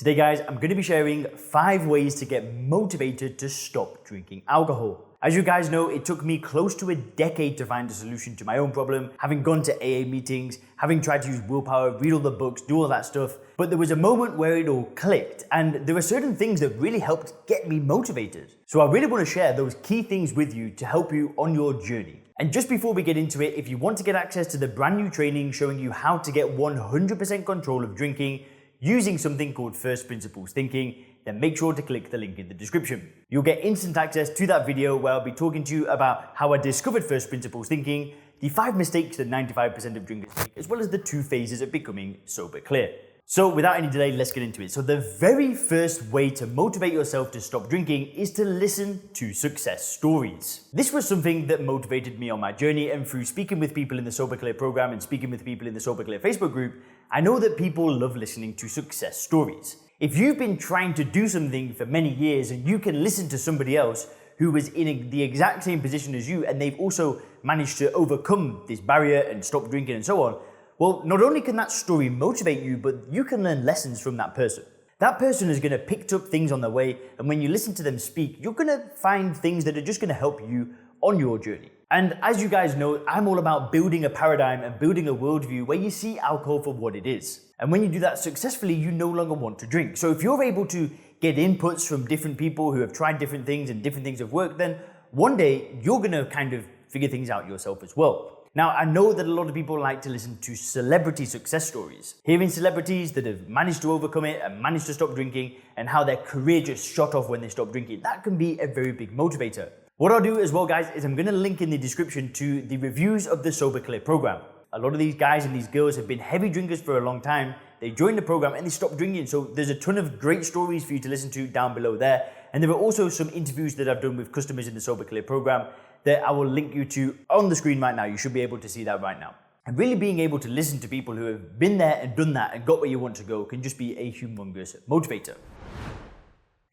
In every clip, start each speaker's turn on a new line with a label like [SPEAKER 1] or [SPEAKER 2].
[SPEAKER 1] Today guys, I'm going to be sharing 5 ways to get motivated to stop drinking alcohol. As you guys know, it took me close to a decade to find a solution to my own problem, having gone to AA meetings, having tried to use willpower, read all the books, do all that stuff. But there was a moment where it all clicked, and there were certain things that really helped get me motivated. So I really want to share those key things with you to help you on your journey. And just before we get into it, if you want to get access to the brand new training showing you how to get 100% control of drinking, using something called First Principles Thinking, then make sure to click the link in the description. You'll get instant access to that video where I'll be talking to you about how I discovered First Principles Thinking, the 5 mistakes that 95% of drinkers make, as well as the 2 phases of becoming sober clear. So without any delay, let's get into it. So the very first way to motivate yourself to stop drinking is to listen to success stories. This was something that motivated me on my journey, and through speaking with people in the Sober Clear program and speaking with people in the Sober Clear Facebook group, I know that people love listening to success stories. If you've been trying to do something for many years and you can listen to somebody else who was in the exact same position as you and they've also managed to overcome this barrier and stop drinking and so on, well, not only can that story motivate you, but you can learn lessons from that person. That person is going to pick up things on their way, and when you listen to them speak, you're going to find things that are just going to help you on your journey. And as you guys know, I'm all about building a paradigm and building a worldview where you see alcohol for what it is. And when you do that successfully, you no longer want to drink. So if you're able to get inputs from different people who have tried different things and different things have worked, then one day you're going to kind of figure things out yourself as well. Now, I know that a lot of people like to listen to celebrity success stories. Hearing celebrities that have managed to overcome it and managed to stop drinking and how their career just shot off when they stopped drinking, that can be a very big motivator. What I'll do as well, guys, is I'm going to link in the description to the reviews of the Sober Clear program. A lot of these guys and these girls have been heavy drinkers for a long time. They joined the program and they stopped drinking. So there's a ton of great stories for you to listen to down below there. And there are also some interviews that I've done with customers in the Sober Clear program that I will link you to on the screen right now. You should be able to see that right now. And really being able to listen to people who have been there and done that and got where you want to go can just be a humongous motivator.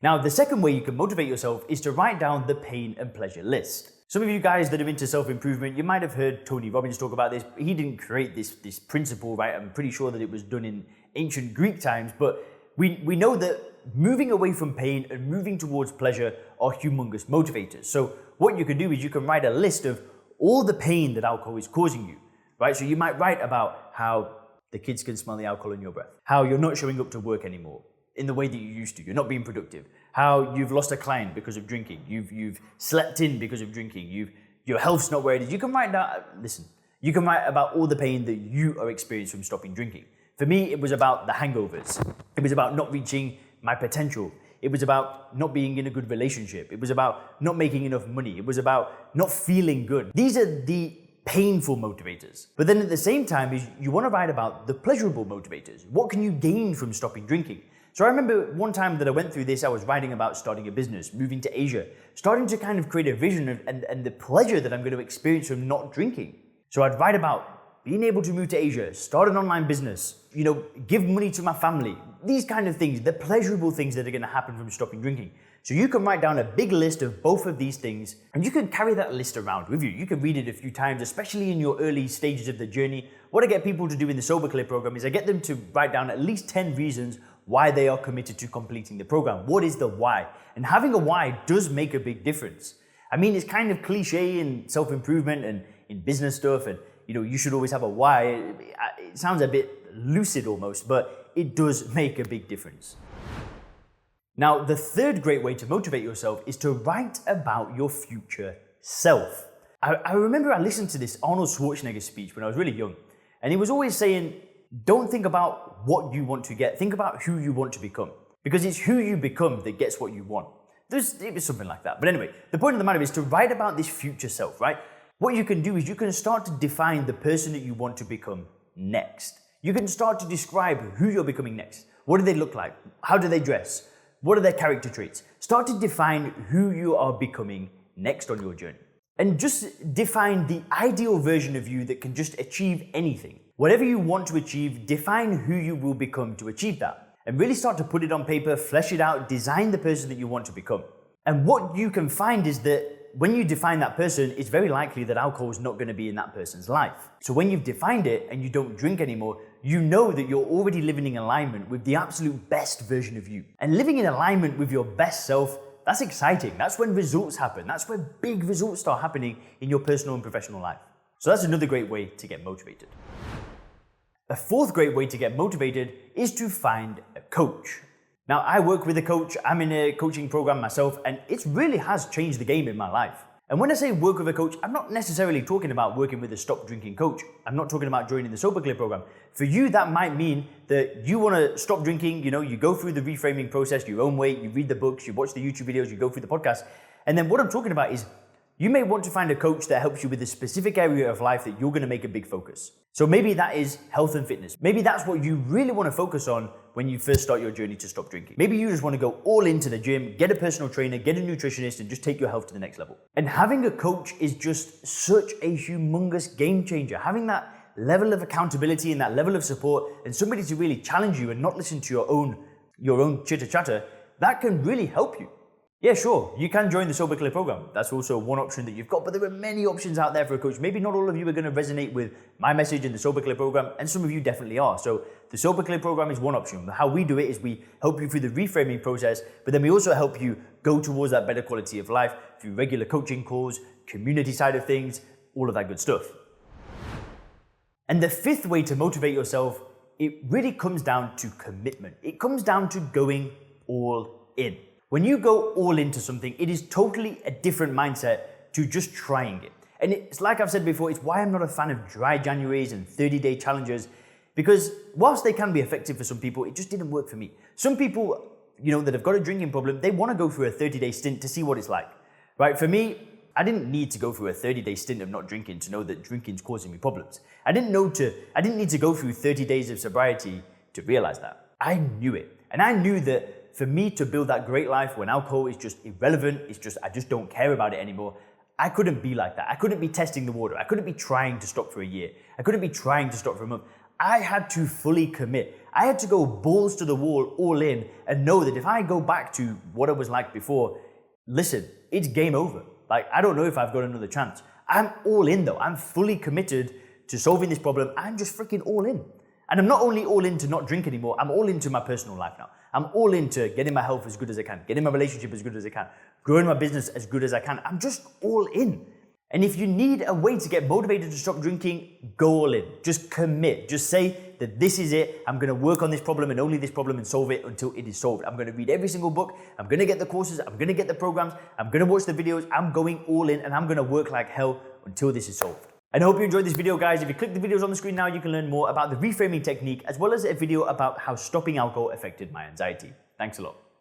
[SPEAKER 1] Now, the second way you can motivate yourself is to write down the pain and pleasure list. Some of you guys that are into self-improvement, you might have heard Tony Robbins talk about this. He didn't create this principle, right? I'm pretty sure that it was done in ancient Greek times, but we know that moving away from pain and moving towards pleasure are humongous motivators. So what you can do is you can write a list of all the pain that alcohol is causing you, right? So you might write about how the kids can smell the alcohol in your breath, how you're not showing up to work anymore in the way that you used to, you're not being productive, how you've lost a client because of drinking, you've slept in because of drinking, your health's not where it is. You can write down, listen, you can write about all the pain that you are experiencing from stopping drinking. For me, it was about the hangovers. It was about not reaching my potential. It was about not being in a good relationship. It was about not making enough money. It was about not feeling good. These are the painful motivators. But then at the same time, you want to write about the pleasurable motivators. What can you gain from stopping drinking? So I remember one time that I went through this, I was writing about starting a business, moving to Asia, starting to kind of create a vision of, and the pleasure that I'm going to experience from not drinking. So I'd write about being able to move to Asia, start an online business, give money to my family, these kind of things, the pleasurable things that are going to happen from stopping drinking. So you can write down a big list of both of these things, and you can carry that list around with you. You can read it a few times, especially in your early stages of the journey. What I get people to do in the Sober Clear program is I get them to write down at least 10 reasons why they are committed to completing the program. What is the why? And having a why does make a big difference. I mean, it's kind of cliche in self-improvement and in business stuff, and you should always have a why. It sounds a bit lucid almost, but it does make a big difference. Now, the third great way to motivate yourself is to write about your future self. I remember I listened to this Arnold Schwarzenegger speech when I was really young, and he was always saying, don't think about what you want to get, think about who you want to become. Because it's who you become that gets what you want. It was something like that. But anyway, the point of the matter is to write about this future self, right? What you can do is you can start to define the person that you want to become next. You can start to describe who you're becoming next. What do they look like? How do they dress? What are their character traits? Start to define who you are becoming next on your journey. And just define the ideal version of you that can just achieve anything. Whatever you want to achieve, define who you will become to achieve that. And really start to put it on paper, flesh it out, design the person that you want to become. And what you can find is that when you define that person, it's very likely that alcohol is not going to be in that person's life. So when you've defined it and you don't drink anymore, you know that you're already living in alignment with the absolute best version of you. And living in alignment with your best self, that's exciting. That's when results happen. That's where big results start happening in your personal and professional life. So that's another great way to get motivated. A fourth great way to get motivated is to find a coach. Now, I work with a coach, I'm in a coaching program myself, and it really has changed the game in my life. And when I say work with a coach, I'm not necessarily talking about working with a stop drinking coach. I'm not talking about joining the Sober Clear program. For you, that might mean that you want to stop drinking, you go through the reframing process your own way, you read the books, you watch the YouTube videos, you go through the podcast. And then what I'm talking about is you may want to find a coach that helps you with a specific area of life that you're going to make a big focus. So maybe that is health and fitness. Maybe that's what you really want to focus on when you first start your journey to stop drinking. Maybe you just want to go all into the gym, get a personal trainer, get a nutritionist, and just take your health to the next level. And having a coach is just such a humongous game changer. Having that level of accountability and that level of support and somebody to really challenge you and not listen to your own chitter chatter, that can really help you. Yeah, sure, you can join the Sober Clear program. That's also one option that you've got, but there are many options out there for a coach. Maybe not all of you are going to resonate with my message in the Sober Clear program, and some of you definitely are. So the Sober Clear program is one option. How we do it is we help you through the reframing process, but then we also help you go towards that better quality of life through regular coaching calls, community side of things, all of that good stuff. And the fifth way to motivate yourself, it really comes down to commitment. It comes down to going all in. When you go all into something, it is totally a different mindset to just trying it. And it's like I've said before, it's why I'm not a fan of dry Januaries and 30-day challenges, because whilst they can be effective for some people, it just didn't work for me. Some people, that have got a drinking problem, they want to go through a 30-day stint to see what it's like, right? For me, I didn't need to go through a 30-day stint of not drinking to know that drinking's causing me problems. I didn't need to go through 30 days of sobriety to realize that. I knew it. And I knew that for me to build that great life when alcohol is just irrelevant, I just don't care about it anymore, I couldn't be like that. I couldn't be testing the water. I couldn't be trying to stop for a year. I couldn't be trying to stop for a month. I had to fully commit. I had to go balls to the wall, all in, and know that if I go back to what it was like before, listen, it's game over. Like, I don't know if I've got another chance. I'm all in though. I'm fully committed to solving this problem. I'm just freaking all in. And I'm not only all in to not drink anymore, I'm all into my personal life now. I'm all into getting my health as good as I can, getting my relationship as good as I can, growing my business as good as I can. I'm just all in. And if you need a way to get motivated to stop drinking, go all in. Just commit. Just say that this is it. I'm going to work on this problem and only this problem and solve it until it is solved. I'm going to read every single book. I'm going to get the courses. I'm going to get the programs. I'm going to watch the videos. I'm going all in and I'm going to work like hell until this is solved. And I hope you enjoyed this video, guys. If you click the videos on the screen now, you can learn more about the reframing technique, as well as a video about how stopping alcohol affected my anxiety. Thanks a lot.